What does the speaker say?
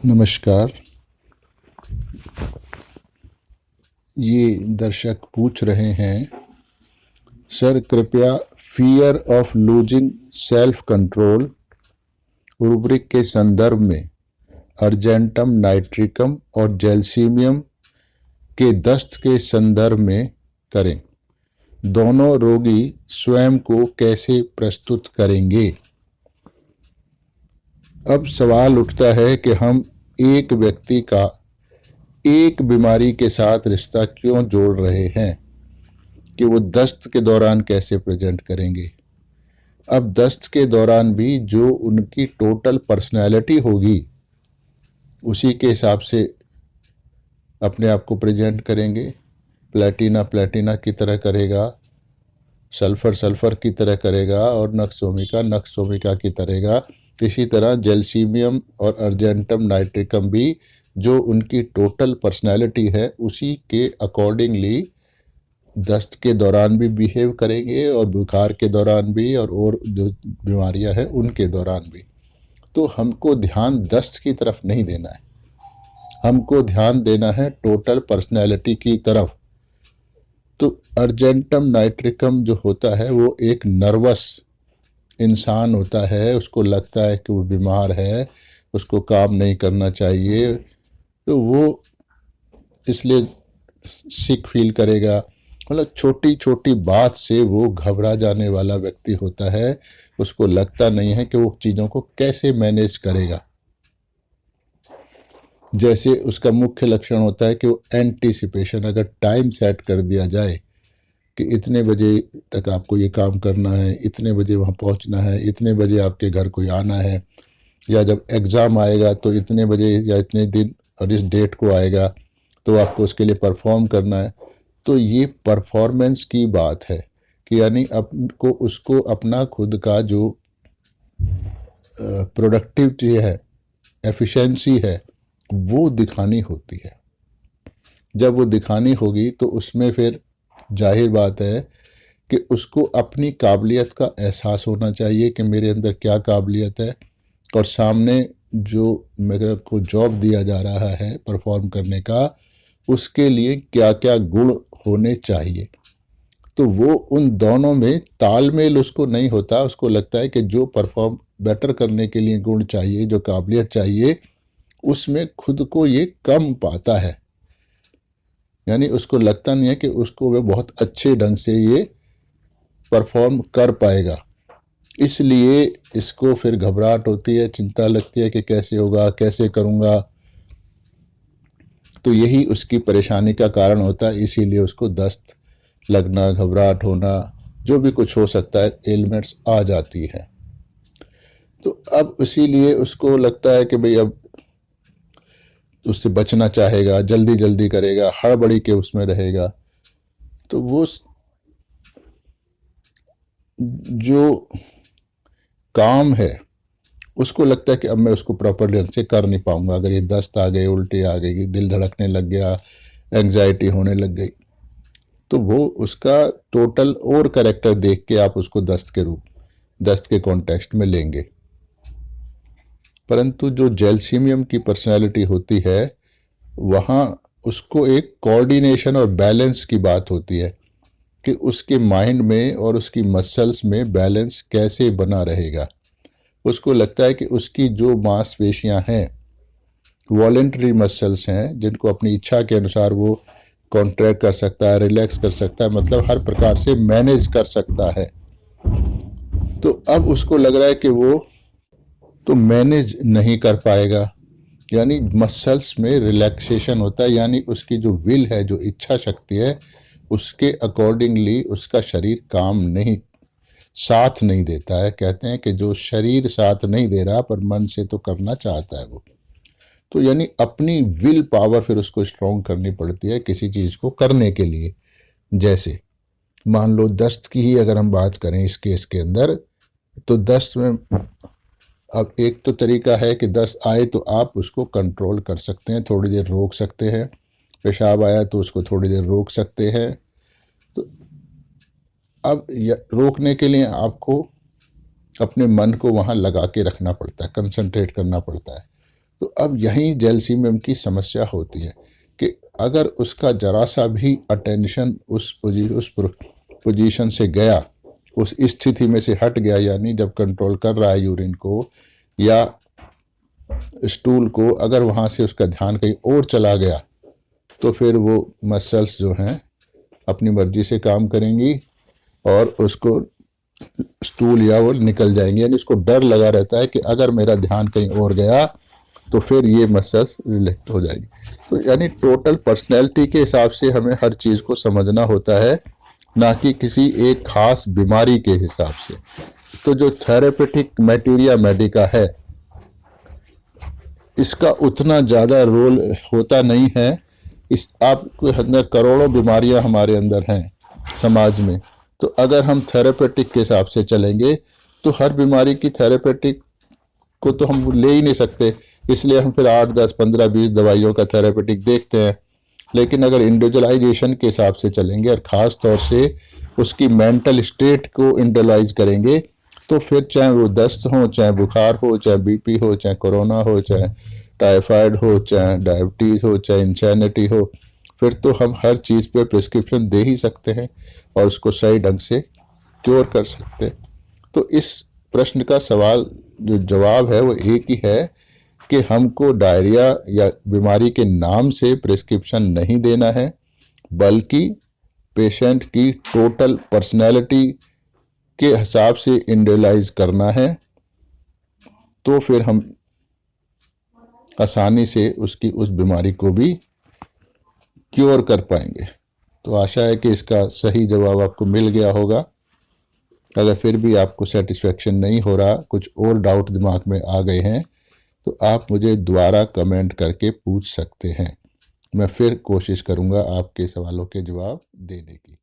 नमस्कार। ये दर्शक पूछ रहे हैं, सर कृपया fear of losing self control rubric के संदर्भ में अर्जेंटम नाइट्रिकम और जैल्सीमियम के दस्त के संदर्भ में करें। दोनों रोगी स्वयं को कैसे प्रस्तुत करेंगे? अब सवाल उठता है कि हम एक व्यक्ति का एक बीमारी के साथ रिश्ता क्यों जोड़ रहे हैं कि वो दस्त के दौरान कैसे प्रेजेंट करेंगे। अब दस्त के दौरान भी जो उनकी टोटल पर्सनैलिटी होगी उसी के हिसाब से अपने आप को प्रेजेंट करेंगे। प्लेटिना प्लेटिना की तरह करेगा, सल्फर सल्फर की तरह करेगा और नक्सोमिका की तरह। इसी तरह जैल्सीमियम और अर्जेंटम नाइट्रिकम भी जो उनकी टोटल पर्सनैलिटी है उसी के अकॉर्डिंगली दस्त के दौरान भी बिहेव करेंगे और बुखार के दौरान भी और जो बीमारियां हैं उनके दौरान भी। तो हमको ध्यान दस्त की तरफ नहीं देना है, हमको ध्यान देना है टोटल पर्सनैलिटी की तरफ। तो अर्जेंटम नाइट्रिकम जो होता है वो एक नर्वस इंसान होता है, उसको लगता है कि वो बीमार है, उसको काम नहीं करना चाहिए, तो वो इसलिए सिक फील करेगा। मतलब छोटी छोटी बात से वो घबरा जाने वाला व्यक्ति होता है, उसको लगता नहीं है कि वो चीज़ों को कैसे मैनेज करेगा। जैसे उसका मुख्य लक्षण होता है कि वो एंटीसिपेशन, अगर टाइम सेट कर दिया जाए कि इतने बजे तक आपको ये काम करना है, इतने बजे वहाँ पहुँचना है, इतने बजे आपके घर कोई आना है, या जब एग्ज़ाम आएगा तो इतने बजे या इतने दिन और इस डेट को आएगा तो आपको उसके लिए परफॉर्म करना है। तो ये परफॉर्मेंस की बात है कि यानी आपको उसको अपना खुद का जो प्रोडक्टिविटी है, एफिशिएंसी है, वो दिखानी होती है। जब वो दिखानी होगी तो उसमें फिर जाहिर बात है कि उसको अपनी काबिलियत का एहसास होना चाहिए कि मेरे अंदर क्या काबिलियत है और सामने जो मेरे को जॉब दिया जा रहा है परफॉर्म करने का, उसके लिए क्या क्या गुण होने चाहिए। तो वो उन दोनों में तालमेल उसको नहीं होता, उसको लगता है कि जो परफॉर्म बेटर करने के लिए गुण चाहिए, जो काबिलियत चाहिए, उसमें खुद को ये कम पाता है। यानी उसको लगता नहीं है कि उसको वह बहुत अच्छे ढंग से ये परफॉर्म कर पाएगा, इसलिए इसको फिर घबराहट होती है, चिंता लगती है कि कैसे होगा, कैसे करूँगा। तो यही उसकी परेशानी का कारण होता है, इसीलिए उसको दस्त लगना, घबराहट होना, जो भी कुछ हो सकता है, एलिमेंट्स आ जाती है। तो अब इसीलिए उसको लगता है कि भाई अब उससे बचना चाहेगा, जल्दी जल्दी करेगा, हड़बड़ी के उसमें रहेगा। तो वो जो काम है उसको लगता है कि अब मैं उसको प्रॉपर ढंग से कर नहीं पाऊंगा। अगर ये दस्त आ गए, उल्टी आ गई, दिल धड़कने लग गया, एंग्जाइटी होने लग गई, तो वो उसका टोटल और कैरेक्टर देख के आप उसको दस्त के कॉन्टेक्स्ट में लेंगे। परंतु जो जैल्सीमियम की पर्सनैलिटी होती है वहाँ उसको एक कोऑर्डिनेशन और बैलेंस की बात होती है कि उसके माइंड में और उसकी मसल्स में बैलेंस कैसे बना रहेगा। उसको लगता है कि उसकी जो मांसपेशियां हैं, वॉलेंटरी मसल्स हैं, जिनको अपनी इच्छा के अनुसार वो कॉन्ट्रैक्ट कर सकता है, रिलैक्स कर सकता है, मतलब हर प्रकार से मैनेज कर सकता है। तो अब उसको लग रहा है कि वो तो मैनेज नहीं कर पाएगा, यानी मसल्स में रिलैक्सेशन होता है, यानी उसकी जो विल है, जो इच्छा शक्ति है, उसके अकॉर्डिंगली उसका शरीर काम नहीं, साथ नहीं देता है। कहते हैं कि जो शरीर साथ नहीं दे रहा पर मन से तो करना चाहता है वो। तो यानी अपनी विल पावर फिर उसको स्ट्रॉन्ग करनी पड़ती है किसी चीज़ को करने के लिए। जैसे मान लो दस्त की ही अगर हम बात करें इस केस के अंदर, तो दस्त में अब एक तो तरीका है कि दस्त आए तो आप उसको कंट्रोल कर सकते हैं, थोड़ी देर रोक सकते हैं। पेशाब आया तो उसको थोड़ी देर रोक सकते हैं। तो अब रोकने के लिए आपको अपने मन को वहाँ लगा के रखना पड़ता है, कंसंट्रेट करना पड़ता है। तो अब यहीं जैल्सीमियम की समस्या होती है कि अगर उसका जरा सा भी अटेंशन उस पोजीशन से गया, उस स्थिति में से हट गया, यानी जब कंट्रोल कर रहा है यूरिन को या स्टूल को, अगर वहाँ से उसका ध्यान कहीं और चला गया तो फिर वो मसल्स जो हैं अपनी मर्जी से काम करेंगी और उसको स्टूल या वो निकल जाएंगे। यानी उसको डर लगा रहता है कि अगर मेरा ध्यान कहीं और गया तो फिर ये मसल्स रिलैक्स हो जाएगी। तो यानी टोटल पर्सनैलिटी के हिसाब से हमें हर चीज़ को समझना होता है, ना कि किसी एक खास बीमारी के हिसाब से। तो जो थेरेपेटिक मैटेरिया मेडिका है, इसका उतना ज़्यादा रोल होता नहीं है। इस आपके अंदर करोड़ों बीमारियां हमारे अंदर हैं समाज में, तो अगर हम थेरेपेटिक के हिसाब से चलेंगे तो हर बीमारी की थेरेपेटिक को तो हम ले ही नहीं सकते, इसलिए हम फिर 8, 10, 15, 20 दवाइयों का थेरेपेटिक देखते हैं। लेकिन अगर इंडिविजुअलाइजेशन के हिसाब से चलेंगे और ख़ास तौर से उसकी मेंटल स्टेट को इंडिविजुअलाइज करेंगे, तो फिर चाहे वो दस्त हो, चाहे बुखार हो, चाहे बीपी हो, चाहे कोरोना हो, चाहे टाइफाइड हो, चाहे डायबिटीज़ हो, चाहे इंसैनिटी हो, फिर तो हम हर चीज़ पे प्रिस्क्रिप्शन दे ही सकते हैं और उसको सही ढंग से क्योर कर सकते हैं। तो इस प्रश्न का सवाल जो जवाब है वो एक ही है कि हमको डायरिया या बीमारी के नाम से प्रिस्क्रिप्शन नहीं देना है, बल्कि पेशेंट की टोटल पर्सनैलिटी के हिसाब से इंडिविजुअलाइज करना है। तो फिर हम आसानी से उसकी उस बीमारी को भी क्योर कर पाएंगे। तो आशा है कि इसका सही जवाब आपको मिल गया होगा। अगर फिर भी आपको सेटिस्फेक्शन नहीं हो रहा, कुछ और डाउट दिमाग में आ गए हैं, तो आप मुझे दोबारा कमेंट करके पूछ सकते हैं। मैं फिर कोशिश करूंगा आपके सवालों के जवाब देने की।